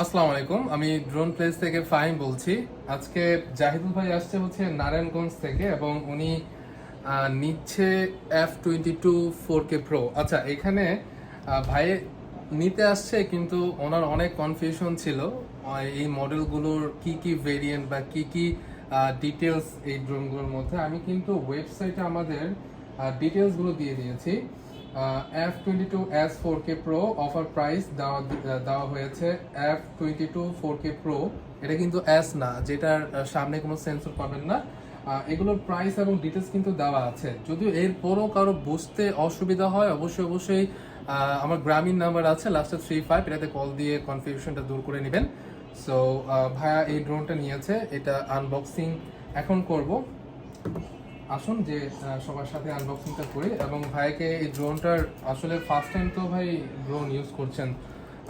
আসসালামু আলাইকুম, আমি ড্রোন প্লেস থেকে ফাহিম বলছি। আজকে জাহিদুল ভাই আসছে হচ্ছে নারায়ণগঞ্জ থেকে এবং উনি নিচ্ছে F22 4K Pro। আচ্ছা, এখানে ভাই নিতে আসছে, কিন্তু ওনার অনেক কনফিউশন ছিল এই মডেলগুলোর কি কি ভেরিয়েন্ট বা কি কি ডিটেলস এই ড্রোনগুলোর মধ্যে। আমি কিন্তু ওয়েবসাইটে আমাদের ডিটেলসগুলো দিয়ে দিয়েছি। F22s 4K Pro offer price দেওয়া হয়েছে F22 4K Pro। এটা কিন্তু S না, যেটার সামনে কোনো সেন্সর পাবেন না। এগুলোর প্রাইস এবং ডিটেলস কিন্তু দেওয়া আছে। যদিও এরপরও কারো বুঝতে অসুবিধা হয়, অবশ্যই আমার গ্রামীণ নাম্বার আছে লাস্টে 35, এটাতে কল দিয়ে কনফিউশনটা দূর করে নেবেন। সো ভাইয়া এই ড্রোনটা নিয়েছে, এটা আনবক্সিং এখন করব। আসুন যে সবার সাথে আনবক্সিংটা করি। এবং ভাইকে এই ড্রোনটার আসলে ফার্স্ট টাইম তো ভাই ড্রোন ইউজ করছেন।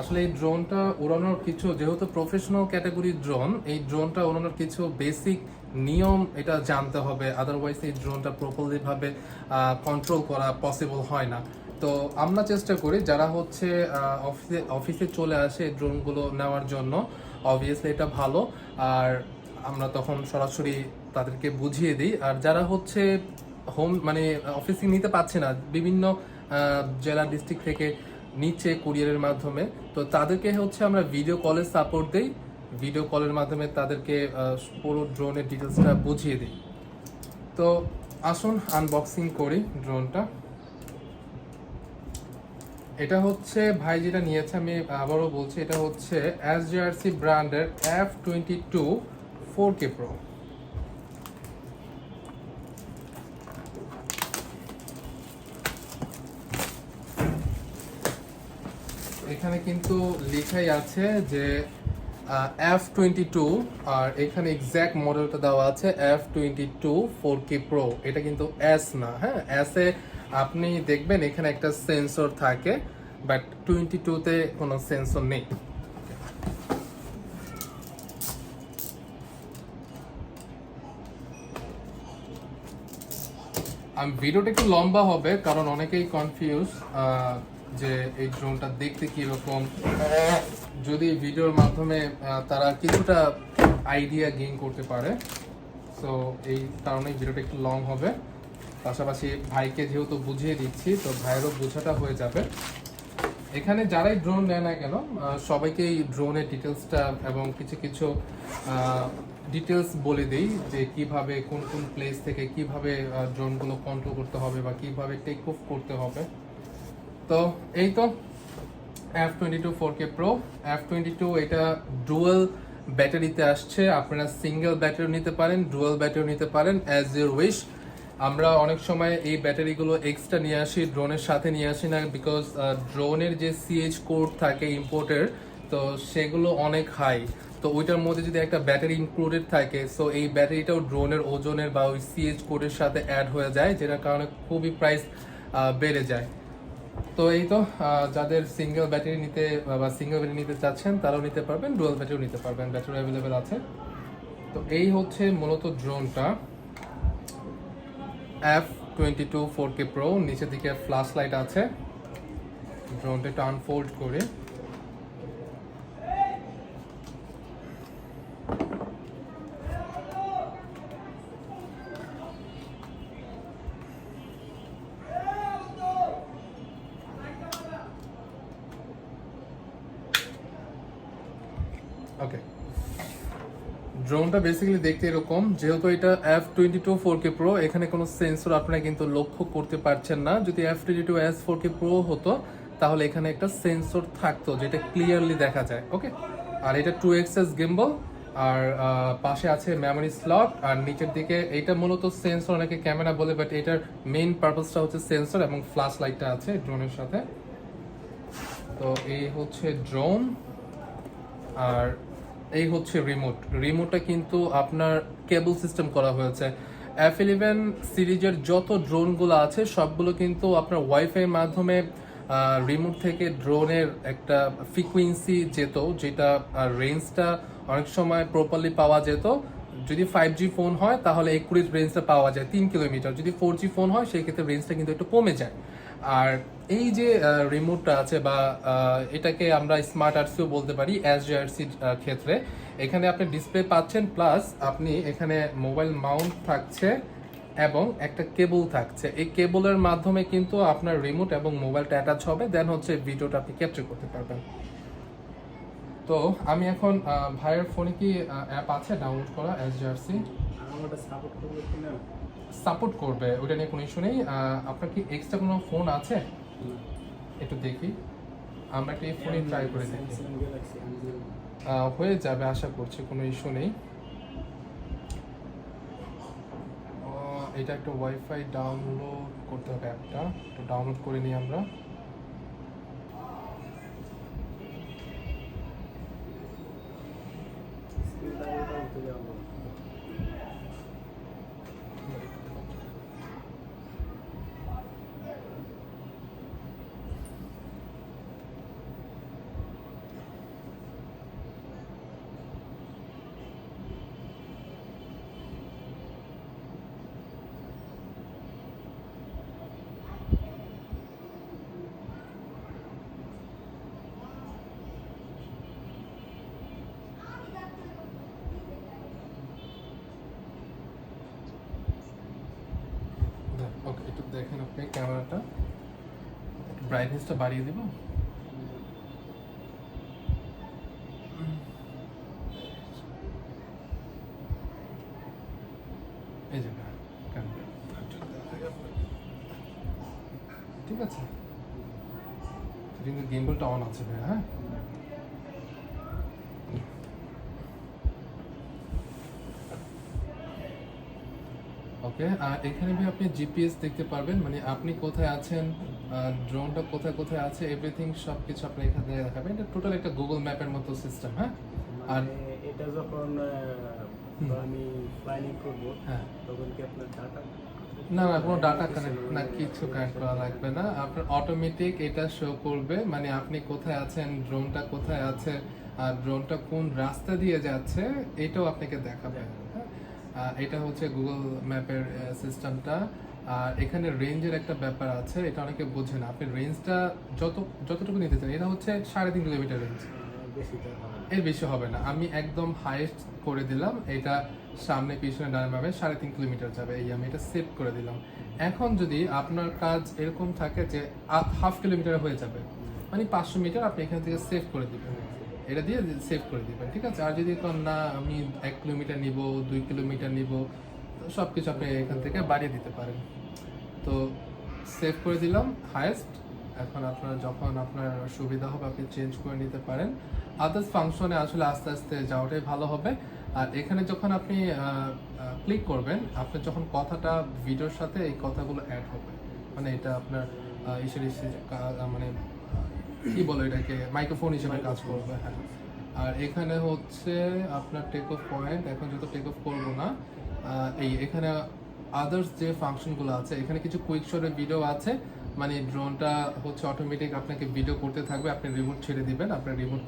আসলে এই ড্রোনটা উড়ানোর কিছু, যেহেতু প্রফেশনাল ক্যাটাগরির ড্রোন, এই ড্রোনটা উড়ানোর কিছু বেসিক নিয়ম এটা জানতে হবে, আদারওয়াইজ এই ড্রোনটা প্রপারলি ভাবে কন্ট্রোল করা পসিবল হয় না। তো আমরা চেষ্টা করি যারা হচ্ছে অফিসে চলে আসে এই ড্রোনগুলো নেওয়ার জন্য, অবভিয়াসলি এটা ভালো। আর আমরা তখন সরাসরি তাদেরকে বুঝিয়ে দিই। আর যারা হচ্ছে মানে অফিসে নিতে পারছে না, বিভিন্ন জেলা ডিস্ট্রিক্ট থেকে নিচ্ছে কুরিয়ারের মাধ্যমে, তো তাদেরকে হচ্ছে আমরা ভিডিও কলের সাপোর্ট দিই। ভিডিও কলের মাধ্যমে তাদেরকে পুরো ড্রোনের ডিটেলসটা বুঝিয়ে দিই। তো আসুন আনবক্সিং করি ড্রোনটা। এটা হচ্ছে ভাই যেটা নিয়েছে, আমি আবারও বলছি, এটা হচ্ছে Sjrc ব্র্যান্ডের F22 4K Pro। এখানে কিন্তু লেখাই আছে যে F22, আর এখানে এক্স্যাক্ট মডেলটা দেওয়া আছে F22 4K Pro। এটা কিন্তু S না, হ্যাঁ। S এ আপনি দেখবেন এখানে একটা সেন্সর থাকে, বাট 22 তে কোনো সেন্সর নেই। ভিডিওটা একটু লম্বা হবে কারণ অনেকেই কনফিউজ যে এই ড্রোনটা দেখতে কিরকম। যদি ভিডিওর মাধ্যমে তারা কিছুটা আইডিয়া গেইন করতে পারে, সো এই কারণে ভিডিওটা একটু লং হবে। পাশাপাশি ভাইকে যেহেতু বুঝিয়ে দিচ্ছি, তো ভাইয়েরও বোঝাটা হয়ে যাবে। এখানে যারাই ড্রোন নেয় না কেন, সবাইকেই ড্রোনের ডিটেলসটা এবং কিছু কিছু ডিটেলস বলে দিই যে কিভাবে কোন কোন প্লেস থেকে কিভাবে ড্রোনগুলো কন্ট্রোল করতে হবে বা কিভাবে টেক অফ করতে হবে। তো এই তো F22 4K Pro। F22 এটা ডুয়াল ব্যাটারিতে আসছে। আপনারা সিঙ্গেল ব্যাটারি নিতে পারেন, ডুয়াল ব্যাটারি নিতে পারেন, অ্যাজ ইউর উইশ। আমরা অনেক সময় এই ব্যাটারিগুলো এক্সট্রা নিয়ে আসি, ড্রোনের সাথে নিয়ে আসি না, বিকজ ড্রোনের যে সিএইচ কোড থাকে ইম্পোর্টের, তো সেগুলো অনেক হাই। তো ওইটার মধ্যে যদি একটা ব্যাটারি ইনক্লুডেড থাকে, সো এই ব্যাটারিটাও ড্রোনের ওজনের বা ওই সিএইচ কোডের সাথে অ্যাড হয়ে যায়, যেটার কারণে খুবই প্রাইস বেড়ে যায়। তো এই তো যাদের সিঙ্গেল ব্যাটারি নিতে বা সিঙ্গেল ব্যাটারি নিতে চাচ্ছেন তারাও নিতে পারবেন, ডুয়াল ব্যাটারিও নিতে পারবেন, ব্যাটারি অ্যাভেলেবেল আছে। তো এই হচ্ছে মূলত ড্রোনটা F22 4K Pro। নিচের দিকে ফ্ল্যাশ লাইট আছে। ড্রোনটা একটু আনফোল্ড করে ওকে। ড্রোনটা বেসিক্যালি দেখতে এরকম। যেহেতু এটা F22 4K Pro, এখানে কোনো সেন্সর আপনারা কিন্তু লক্ষ্য করতে পারছেন না। যদি F22s 4K Pro হতো তাহলে এখানে একটা সেন্সর থাকতো যেটা ক্লিয়ারলি দেখা যায়। ওকে, আর এটা 2xs গিম্বল, আর পাশে আছে মেমোরি স্লট, আর নিচের দিকে এইটা মূলত সেন্সর, অনেকে ক্যামেরা বলে, বাট এটার মেইন পারপাসটা হচ্ছে সেন্সর, এবং ফ্ল্যাশ লাইটটা আছে ড্রোনের সাথে। তো এই হচ্ছে ড্রোন, আর এই হচ্ছে রিমোটটা কিন্তু আপনার কেবল সিস্টেম করা হয়েছে। F11 সিরিজের যত ড্রোনগুলো আছে সবগুলো কিন্তু আপনার ওয়াইফাই মাধ্যমে রিমোট থেকে ড্রোনের একটা ফ্রিকুয়েন্সি যেত, যেটা রেঞ্জটা অনেক সময় প্রপারলি পাওয়া যেত। যদি 5G ফোন হয় তাহলে একুরেট রেঞ্জটা পাওয়া যায় 3 কিলোমিটার। যদি 4G ফোন হয় সেই ক্ষেত্রে রেঞ্জটা কিন্তু একটু কমে যায়। আর এই যে রিমোটটা আছে বা এটাকে আমরা স্মার্ট আর্টসও বলতে পারি এসজিআরসি ক্ষেত্রে, এখানে আপনি ডিসপ্লে পাচ্ছেন, প্লাস আপনি এখানে মোবাইল মাউন্ট থাকছে এবং একটা কেবল থাকছে। এই কেবলের মাধ্যমে কিন্তু আপনার রিমোট এবং মোবাইলটা অ্যাটাচ হবে, দেন হচ্ছে ভিডিওটা আপনি ক্যাপচার করতে পারবেন। তো আমি এখন ভাইয়ের ফোনে কি অ্যাপ আছে ডাউনলোড করা এসজিআরসি? সাপোর্ট করবে, ওটা নিয়ে কোনো ইস্যু নেই। আপনার কি এক্সট্রা কোনো ফোন আছে? একটু দেখি, আমরা একটা এই ফোনে ট্রাই করে দেখি। হয়ে যাবে আশা করছি, কোনো ইস্যু নেই। এটা একটা ওয়াইফাই ডাউনলোড করতে হবে, অ্যাপটা একটু ডাউনলোড করে নিই আমরা। ওকে, একটু দেখেন আপনি ক্যামেরাটা, ব্রাইটনেসটা বাড়িয়ে দিব। এই যে ঠিক আছে, কিন্তু গেমবলটা অন আছে ভাই। হ্যাঁ, ওকে। আর এখানে ভাই আপনি জিপিএস দেখতে পারবেন, মানে আপনি কোথায় আছেন, ড্রোনটা কোথায় কোথায় আছে, এভরিথিং সব কিছু আপনি এখান থেকে দেখাবেন। এটা টোটাল একটা গুগল ম্যাপের মতো সিস্টেম। হ্যাঁ, আর এটা যখন আমি প্ল্যানিং করব, হ্যাঁ, তখন কি আপনার ডাটা? না না, কোনো ডাটা কানেক্ট না, কিছু কানেক্ট করা লাগবে না। আপনার অটোমেটিক এটা শো করবে, মানে আপনি কোথায় আছেন, ড্রোনটা কোথায় আছে, আর ড্রোনটা কোন রাস্তা দিয়ে যাচ্ছে, এটাও আপনাকে দেখাবে। এটা হচ্ছে গুগল ম্যাপের সিস্টেমটা। আর এখানে রেঞ্জের একটা ব্যাপার আছে, এটা অনেকে বোঝে না। আপনি রেঞ্জটা যতটুকু নিতে চান, এটা হচ্ছে 3.5 কিলোমিটার রেঞ্জ, এর বেশি হবে না। আমি একদম হাইয়েস্ট করে দিলাম, এটা সামনে পিছনে ডানে বামে 3.5 কিলোমিটার যাবে, এই আমি এটা সেভ করে দিলাম। এখন যদি আপনার কাজ এরকম থাকে যে 0.5 কিলোমিটার হয়ে যাবে, মানে 500 মিটার, আপনি এখান থেকে সেভ করে দিবেন, এটা দিয়ে সেভ করে দিবেন, ঠিক আছে। আর যদি না আমি 1 কিলোমিটার নিব, 2 কিলোমিটার নিব, সব কিছু আপনি এখান থেকে বাড়িয়ে দিতে পারেন। তো সেভ করে দিলাম হাইয়েস্ট। এখন আপনার যখন আপনার সুবিধা হবে আপনি চেঞ্জ করে নিতে পারেন। আদার্স ফাংশনে আসলে আস্তে আস্তে যাওয়াটাই ভালো হবে। আর এখানে যখন আপনি ক্লিক করবেন, আপনার যখন কথাটা ভিডিওর সাথে এই কথাগুলো অ্যাড হবে, মানে এটা আপনার মানে কি বলে এটাকে, মাইক্রোফোন হিসেবে কাজ করবে। হ্যাঁ, আর এখানে হচ্ছে আপনার টেক অফ পয়েন্ট, এখন যত টেক অফ করবো না, এখানে আদার্স যে ফাংশনগুলো আছে, এখানে কিছু কুইক শটের ভিডিও আছে, মানে ড্রোনটা হচ্ছে অটোমেটিক আপনাকে ভিডিও করতে থাকবে, আপনি রিমোট ছেড়ে দিবেন, আপনার রিমোট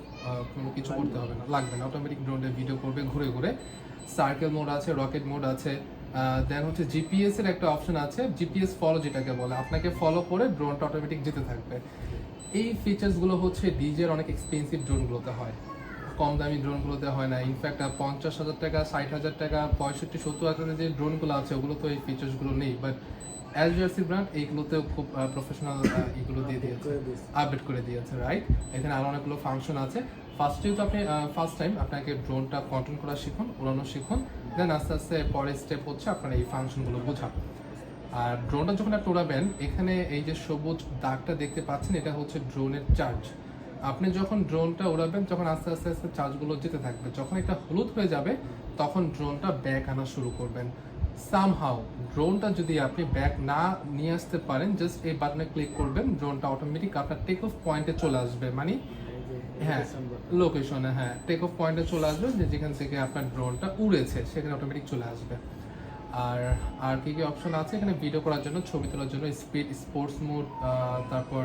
কোনো কিছু করতে হবে না, লাগবে না, অটোমেটিক ড্রোনটা ভিডিও করবে ঘুরে ঘুরে। সার্কেল মোড আছে, রকেট মোড আছে, দেন হচ্ছে জিপিএস এর একটা অপশন আছে, জিপিএস ফলো যেটাকে বলে, আপনাকে ফলো করে ড্রোনটা অটোমেটিক যেতে থাকবে। এই ফিচার্সগুলো হচ্ছে ডিজের অনেক এক্সপেন্সিভ ড্রোনগুলোতে হয়, কম দামি ড্রোনগুলোতে হয় না। ইনফ্যাক্ট 50,000 টাকা, 60,000 টাকা, 65-70,000 যে ড্রোনগুলো আছে ওগুলো তো এই ফিচার্সগুলো নেই, বাট এসজিআরসি ব্র্যান্ড এইগুলোতেও খুব প্রফেশনাল এগুলো দিয়ে দিয়েছে, আপডেট করে দিয়েছে, রাইট। এখানে আরও অনেকগুলো ফাংশন আছে। ফার্স্টেই তো আপনি ফার্স্ট টাইম আপনাকে ড্রোনটা কন্ট্রোল করা শিখুন, উড়ানো শিখুন, দেন আস্তে আস্তে পরের স্টেপ হচ্ছে আপনার এই ফাংশনগুলো বোঝা। আর ড্রোনটা যখন আপনি উড়াবেন, এখানে এই যে সবুজ দাগটা দেখতে পাচ্ছেন, এটা হচ্ছে ড্রোনের চার্জ। আপনি যখন ড্রোনটা উড়াবেন, যখন আস্তে আস্তে আস্তে চার্জগুলো যেতে থাকবে, যখন এটা হলুদ হয়ে যাবে তখন ড্রোনটা ব্যাক আনা শুরু করবেন। সামহাউ ড্রোনটা যদি আপনি ব্যাক না নিয়ে আসতে পারেন, জাস্ট এই বাটনে ক্লিক করবেন, ড্রোনটা অটোমেটিক আপনার টেক অফ পয়েন্টে চলে আসবে, মানে হ্যাঁ লোকেশনে, হ্যাঁ টেক অফ পয়েন্টে চলে আসবে, যে যেখান থেকে আপনার ড্রোনটা উড়েছে সেখানে অটোমেটিক চলে আসবে। আর আর কি কি অপশন আছে এখানে, ভিডিও করার জন্য, ছবি তোলার জন্য স্পিড, স্পোর্টস মোড, তারপর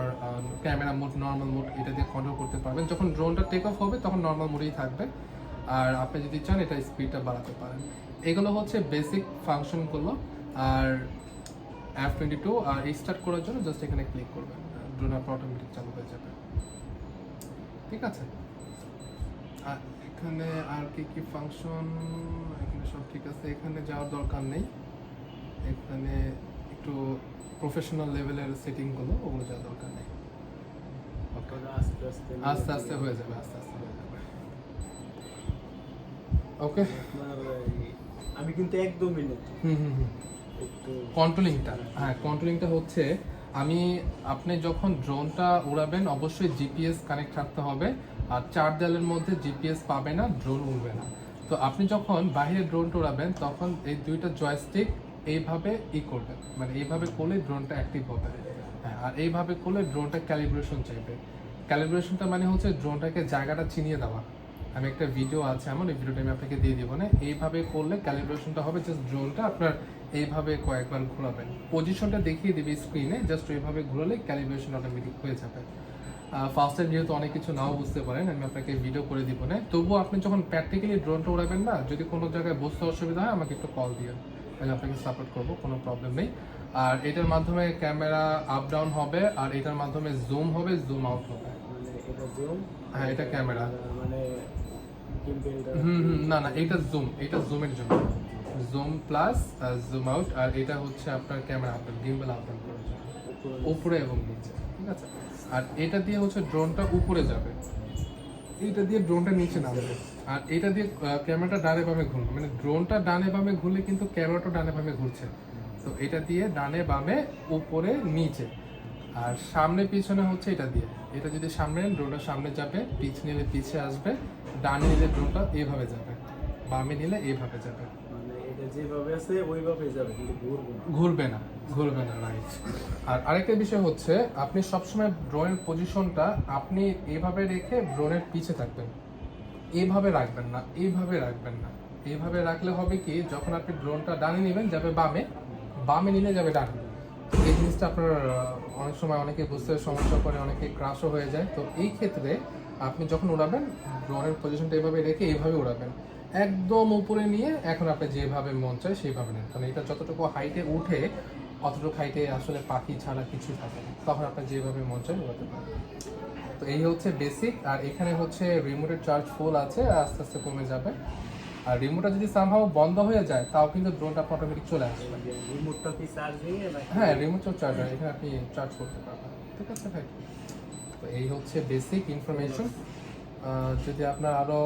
ক্যামেরা মোড, নর্মাল মোড, এটা দিয়ে কন্ট্রোল করতে পারবেন। যখন ড্রোনটা টেক অফ হবে তখন নর্মাল মোডেই থাকবে, আর আপনি যদি চান এটা স্পিডটা বাড়াতে পারেন। এগুলো হচ্ছে বেসিক ফাংশনগুলো। আর F22 আর স্টার্ট করার জন্য জাস্ট এখানে ক্লিক করবেন, ড্রোন আপনার অটোমেটিক চালু হয়ে যাবে। ঠিক আছে, আর এখানে আর কি কি ফাংশন, এখানে সব ঠিক আছে, এখানে যাওয়ার দরকার নেই। এখানে একটু প্রফেশনাল লেভেলের সেটিংগুলো ওগুলো যাওয়ার দরকার নেই। আস্তে আস্তে হয়ে যাবে, আস্তে আস্তে হয়ে যাবে। ওকে, আমি কিন্তু একদমই নতুন। কন্ট্রোলিংটা, হ্যাঁ কন্ট্রোলিংটা হচ্ছে আপনি যখন ড্রোনটা উড়াবেন অবশ্যই জিপিএস কানেক্ট থাকতে হবে, আর 4 দেয়ালের মধ্যে জিপিএস পাবে না, ড্রোন উড়বে না। তো আপনি যখন বাইরে ড্রোনটা উড়াবেন তখন এই দুইটা জয়স্টিক এইভাবে করবেন, মানে এইভাবে করলে ড্রোনটা অ্যাক্টিভ হবে। হ্যাঁ, আর এইভাবে করলে ড্রোনটা ক্যালিব্রেশন চাইবে। ক্যালিব্রেশনটা মানে হচ্ছে ড্রোনটাকে জায়গাটা চিনিয়ে দেওয়া। আমি একটা ভিডিও আছে আমার, এই ভিডিওটা আমি আপনাকে দিয়ে দিব না। এইভাবে করলে ক্যালিব্রেশনটা হবে, জাস্ট ড্রোনটা আপনার এইভাবে কয়েকবার ঘোরাবেন, পজিশনটা দেখিয়ে দিবে স্ক্রিনে, জাস্ট এইভাবে ঘোরালে ক্যালিব্রেশন অটোমেটিক হয়ে যাবে। ফার্স্ট টাইম যেহেতু অনেক কিছু নাও বুঝতে পারেন, আমি আপনাকে ভিডিও করে দিব না। তবুও আপনি যখন প্র্যাকটিক্যালি ড্রোনটা উড়াবেন না, যদি কোনো জায়গায় বুঝতে অসুবিধা হয় আমাকে একটু কল দিও, আমি আপনাকে সাপোর্ট করবো, কোনো প্রবলেম নেই। আর এটার মাধ্যমে ক্যামেরা আপ ডাউন হবে, আর এটার মাধ্যমে জুম হবে, জুম আউট হবে। হ্যাঁ, এটা ক্যামেরা, মানে না না, এটা জুম, এটা জুমের জন্য, জুম প্লাস জুম আউট। আর এটা হচ্ছে আপনার camera up down, gimbal up down করার জন্য, উপরে এবং নিচে। ঠিক আছে, আর এটা দিয়ে হচ্ছে ড্রোনটা উপরে যাবে, এইটা দিয়ে ড্রোনটা নিচে নামবে, আর এটা দিয়ে ক্যামেরাটা ডানে বামে ঘুরবে, মানে ড্রোনটা ডানে বামে ঘুরলে কিন্তু ক্যামেরাটা ডানে বামে ঘুরছে। তো এটা দিয়ে ডানে বামে উপরে নিচে, আর সামনে পিছনে হচ্ছে এটা দিয়ে। এটা যদি সামনে নেন ড্রোনটা সামনে যাবে, পিছ নিলে পিছে আসবে, ডানে নিলে ড্রোনটা এইভাবে যাবে, বামে নিলে এইভাবে যাবে। মানে এটা যেভাবে আছে ওইভাবেই যাবে, কিন্তু ঘুরবে না, রাইট। আর আরেকটা বিষয় হচ্ছে আপনি সবসময় ড্রোনের পজিশনটা আপনি এইভাবে রেখে ড্রোনের পিছে থাকবেন, এইভাবে রাখবেন না, এইভাবে রাখলে হবে কি, যখন আপনি ড্রোনটা ডানে নেবেন যাবে বামে, বামে নিলে যাবে ডানে। তো এই জিনিসটা আপনার অনেক সময় অনেকে বুঝতে সমস্যা করে, অনেকে ক্রাশও হয়ে যায়। তো এই ক্ষেত্রে আপনি যখন উড়াবেন ড্রোনের পজিশনটা এইভাবে রেখে এইভাবে উড়াবেন, একদম উপরে নিয়ে এখন আপনি যেভাবে মন চায় সেইভাবে নেন, কারণ এটা যতটুকু হাইটে উঠে অতটুকু হাইটে আসলে পাখি ছাড়া কিছু থাকে না, তখন আপনি যেভাবে মন চায় উড়াতে পারেন। তো এই হচ্ছে বেসিক। আর এখানে হচ্ছে রিমোটের চার্জ ফুল আছে, আস্তে আস্তে কমে যাবে। আর রিমোটটা যদি সামহাও বন্ধ হয়ে যায় তাও কিন্তু ড্রোনটা অটোমেটিক চলে আসবে। রিমোটটা কি চার্জিং এ নাকি? হ্যাঁ, রিমোটও চার্জার, এখানে আপনি চার্জ করতে পারবেন। ঠিক আছে ভাই, তো এই হচ্ছে বেসিক ইনফরমেশন। যদি আপনার আরও